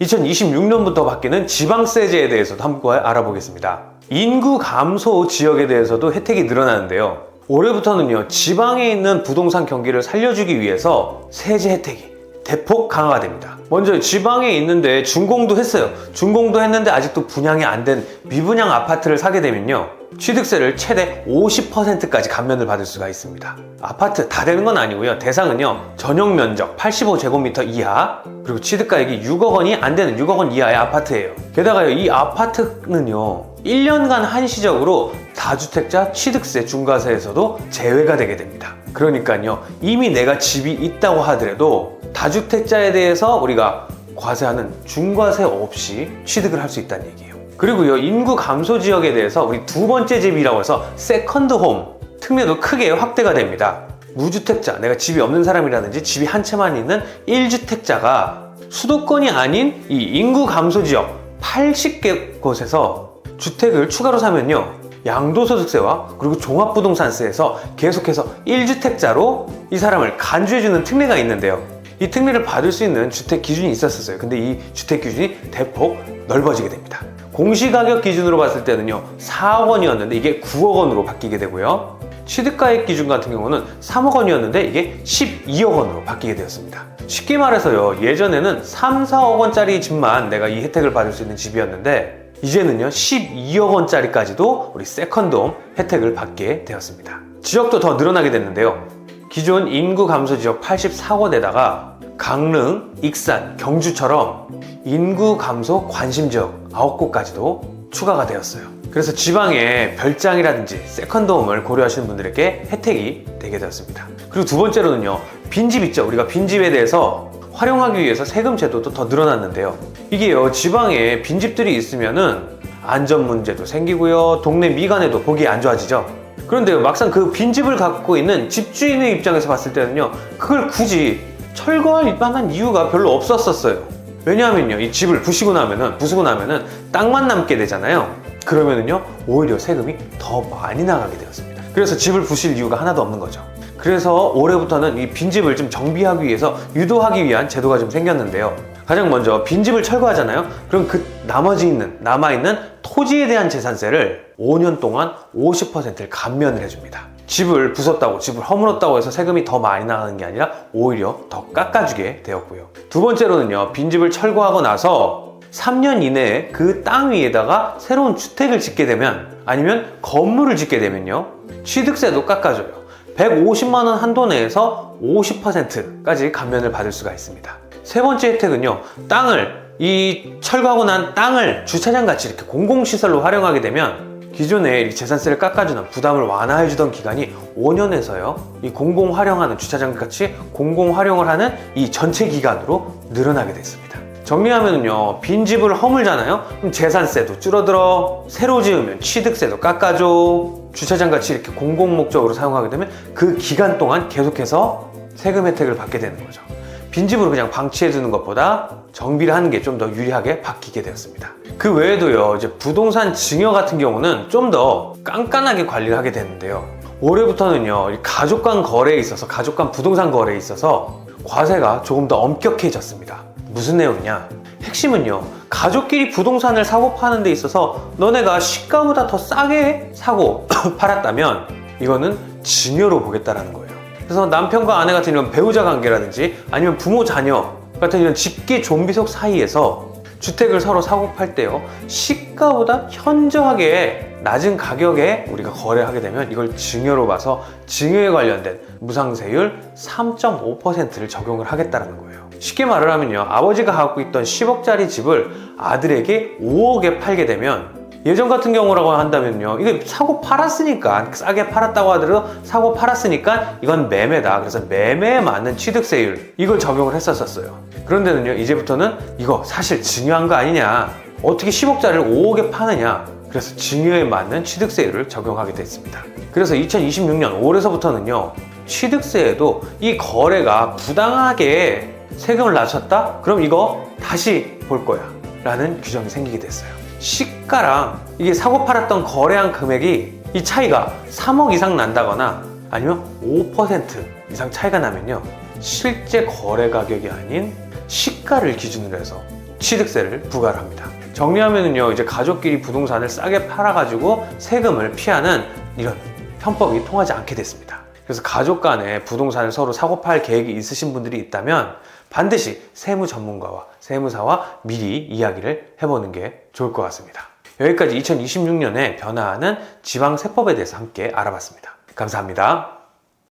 2026년부터 바뀌는 지방세제에 대해서도 함께 알아보겠습니다. 인구 감소 지역에 대해서도 혜택이 늘어나는데요. 올해부터는요, 지방에 있는 부동산 경기를 살려주기 위해서 세제 혜택이 대폭 강화가 됩니다. 먼저 지방에 있는데 준공도 했어요. 준공도 했는데 아직도 분양이 안 된 미분양 아파트를 사게 되면요, 취득세를 최대 50%까지 감면을 받을 수가 있습니다. 아파트 다 되는 건 아니고요. 대상은요, 전용 면적 85제곱미터 이하, 그리고 취득가액이 6억 원이 안 되는 6억 원 이하의 아파트예요. 게다가요, 이 아파트는요, 1년간 한시적으로 다주택자 취득세 중과세에서도 제외가 되게 됩니다. 그러니까요, 이미 내가 집이 있다고 하더라도 다주택자에 대해서 우리가 과세하는 중과세 없이 취득을 할 수 있다는 얘기예요. 그리고요, 인구 감소 지역에 대해서 우리 두 번째 집이라고 해서 세컨드 홈 특례도 크게 확대가 됩니다. 무주택자, 내가 집이 없는 사람이라든지 집이 한 채만 있는 1주택자가 수도권이 아닌 이 인구 감소 지역 80개 곳에서 주택을 추가로 사면요, 양도소득세와 그리고 종합부동산세에서 계속해서 1주택자로 이 사람을 간주해주는 특례가 있는데요. 이 특례를 받을 수 있는 주택 기준이 있었어요. 근데 이 주택 기준이 대폭 넓어지게 됩니다. 공시가격 기준으로 봤을 때는요, 4억 원이었는데 이게 9억 원으로 바뀌게 되고요. 취득가액 기준 같은 경우는 3억 원이었는데 이게 12억 원으로 바뀌게 되었습니다. 쉽게 말해서요, 예전에는 3, 4억 원짜리 집만 내가 이 혜택을 받을 수 있는 집이었는데 이제는요, 12억 원짜리까지도 우리 세컨드홈 혜택을 받게 되었습니다. 지역도 더 늘어나게 됐는데요. 기존 인구 감소 지역 84곳에다가 강릉, 익산, 경주처럼 인구 감소 관심 지역 9곳까지도 추가가 되었어요. 그래서 지방에 별장이라든지 세컨드홈을 고려하시는 분들에게 혜택이 되게 되었습니다. 그리고 두 번째로는요, 빈집 있죠. 우리가 빈집에 대해서 활용하기 위해서 세금 제도도 더 늘어났는데요. 이게요, 지방에 빈집들이 있으면은 안전 문제도 생기고요, 동네 미관에도 보기 안 좋아지죠. 그런데요, 막상 그 빈집을 갖고 있는 집주인의 입장에서 봤을 때는요, 그걸 굳이 철거할 만한 이유가 별로 없었어요. 왜냐하면요, 이 집을 부수고 나면은 땅만 남게 되잖아요. 그러면은요, 오히려 세금이 더 많이 나가게 되었습니다. 그래서 집을 부실 이유가 하나도 없는 거죠. 그래서 올해부터는 이 빈집을 좀 정비하기 위해서 유도하기 위한 제도가 좀 생겼는데요. 가장 먼저 빈집을 철거하잖아요. 그럼 그 남아있는 토지에 대한 재산세를 5년 동안 50%를 감면을 해줍니다. 집을 부쉈다고, 집을 허물었다고 해서 세금이 더 많이 나가는 게 아니라 오히려 더 깎아주게 되었고요. 두 번째로는요, 빈집을 철거하고 나서 3년 이내에 그 땅 위에다가 새로운 주택을 짓게 되면, 아니면 건물을 짓게 되면요, 취득세도 깎아줘요. 150만 원 한도 내에서 50%까지 감면을 받을 수가 있습니다. 세 번째 혜택은요, 이 철거하고 난 땅을 주차장같이 이렇게 공공시설로 활용하게 되면 기존에 재산세를 깎아주는 부담을 완화해주던 기간이 5년에서요, 이 공공활용하는 주차장같이 공공활용을 하는 이 전체 기간으로 늘어나게 됐습니다. 정리하면요, 빈집을 허물잖아요. 그럼 재산세도 줄어들어, 새로 지으면 취득세도 깎아줘, 주차장같이 이렇게 공공목적으로 사용하게 되면 그 기간 동안 계속해서 세금 혜택을 받게 되는 거죠. 빈집으로 그냥 방치해두는 것보다 정비를 하는 게 좀 더 유리하게 바뀌게 되었습니다. 그 외에도요, 이제 부동산 증여 같은 경우는 좀 더 깐깐하게 관리를 하게 되는데요. 올해부터는요, 가족 간 거래에 있어서, 가족 간 부동산 거래에 있어서 과세가 조금 더 엄격해졌습니다. 무슨 내용이냐? 핵심은요, 가족끼리 부동산을 사고 파는 데 있어서 너네가 시가보다 더 싸게 사고 팔았다면 이거는 증여로 보겠다라는 거예요. 그래서 남편과 아내 같은 이런 배우자 관계라든지 아니면 부모 자녀 같은 이런 직계 좀비속 사이에서 주택을 서로 사고 팔 때요, 시가보다 현저하게 낮은 가격에 우리가 거래하게 되면 이걸 증여로 봐서 증여에 관련된 무상세율 3.5%를 적용을 하겠다는 거예요. 쉽게 말을 하면요, 아버지가 갖고 있던 10억짜리 집을 아들에게 5억에 팔게 되면, 예전 같은 경우라고 한다면요, 이게 사고 팔았으니까, 싸게 팔았다고 하더라도 사고 팔았으니까 이건 매매다. 그래서 매매에 맞는 취득세율, 이걸 적용을 했었어요. 그런데는요, 이제부터는 이거 사실 증여한 거 아니냐, 어떻게 10억짜리를 5억에 파느냐, 그래서 증여에 맞는 취득세율을 적용하게 됐습니다. 그래서 2026년 올해서부터는요, 취득세에도 이 거래가 부당하게 세금을 낮췄다? 그럼 이거 다시 볼 거야 라는 규정이 생기게 됐어요. 시가랑 이게 사고 팔았던 거래한 금액이 이 차이가 3억 이상 난다거나 아니면 5% 이상 차이가 나면요, 실제 거래 가격이 아닌 시가를 기준으로 해서 취득세를 부과를 합니다. 정리하면은요, 이제 가족끼리 부동산을 싸게 팔아가지고 세금을 피하는 이런 편법이 통하지 않게 됐습니다. 그래서 가족 간에 부동산을 서로 사고 팔 계획이 있으신 분들이 있다면 반드시 세무 전문가와 세무사와 미리 이야기를 해보는 게 좋을 것 같습니다. 여기까지 2026년에 변화하는 지방세법에 대해서 함께 알아봤습니다. 감사합니다.